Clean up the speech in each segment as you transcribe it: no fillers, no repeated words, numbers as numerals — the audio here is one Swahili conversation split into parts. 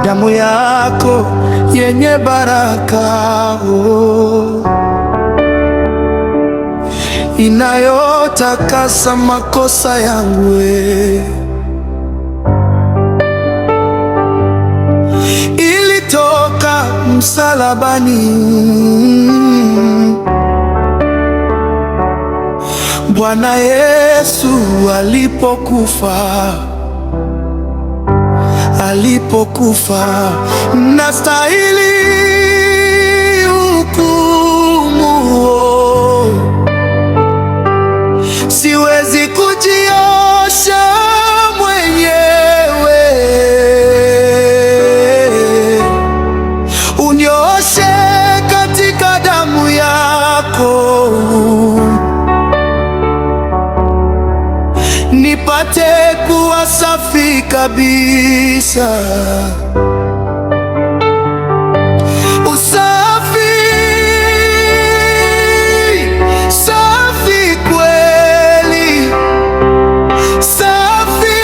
Damu yako yenye baraka, inayotakasa makosa yangu, ilitoka msalabani. Bwana Yesu alipokufa, nastahili hukumu. Siwezi kujiosha mwenyewe, unioshe katika damu yako, nipate kuwa safi kabisa. Usafi, safi kweli, safi,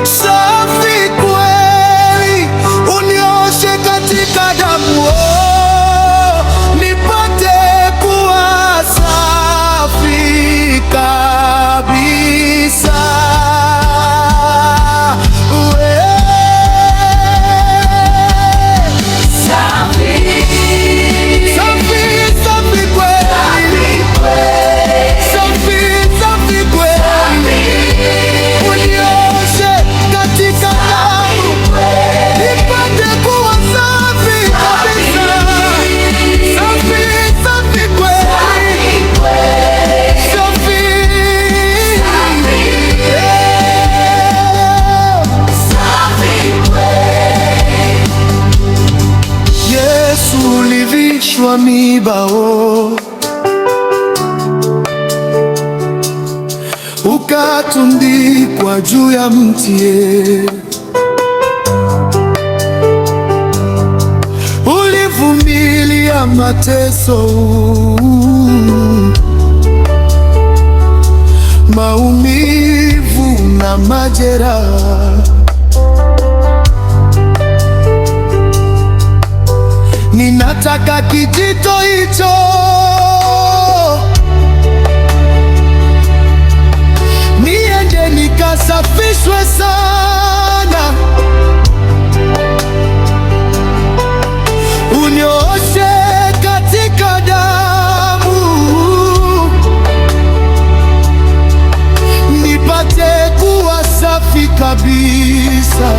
safi kweli, unioshe katika damu, nipate kuwa safi kabisa. Ulivishwa miiba, ukatundikwa juu ya mti, ulivumilia mateso, maumivu na majeraha. Ninataka kijito hicho niende nikasafishwe sana, unioshe katika damu, nipate kuwa safi kabisa.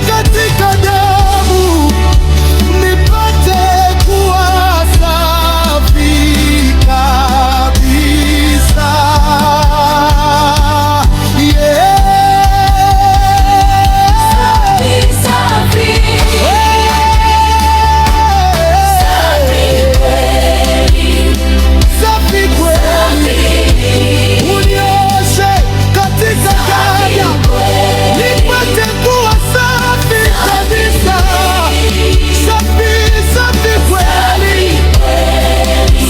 Katika damu nipate kuwa safi kabisa. Safi kweli, unioshe katika damu nipate kuwa safi kabisa. Safi, safi kweli,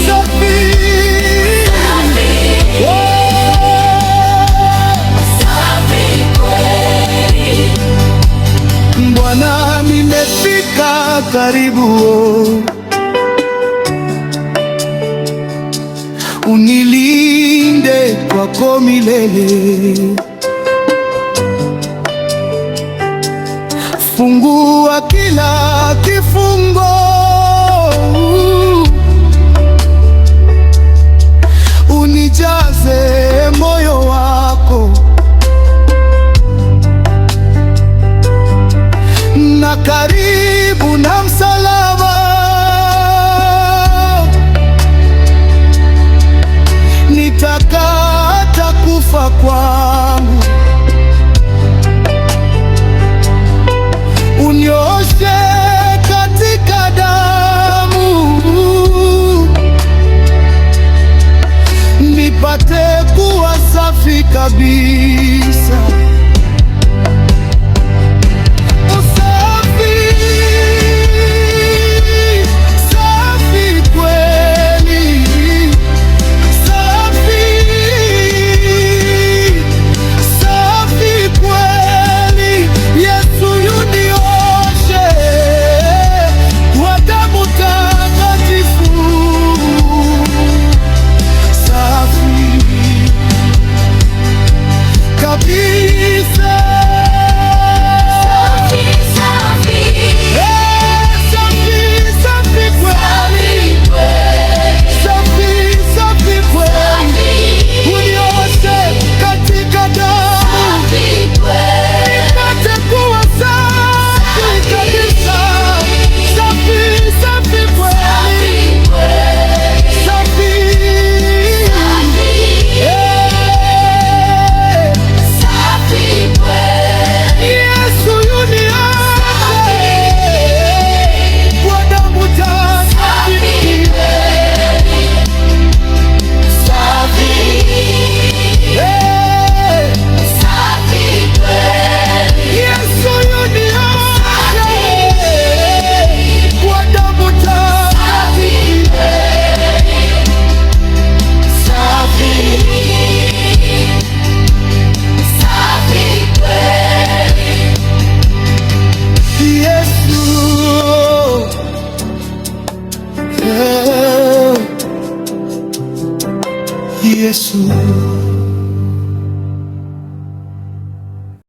safi, Bwana, nimefika karibu, unilinde kwako milele. Fungua kila kifungo, unijaze moyo wako, na karibu na msalaba nitakata kufa kwangu, Yesu.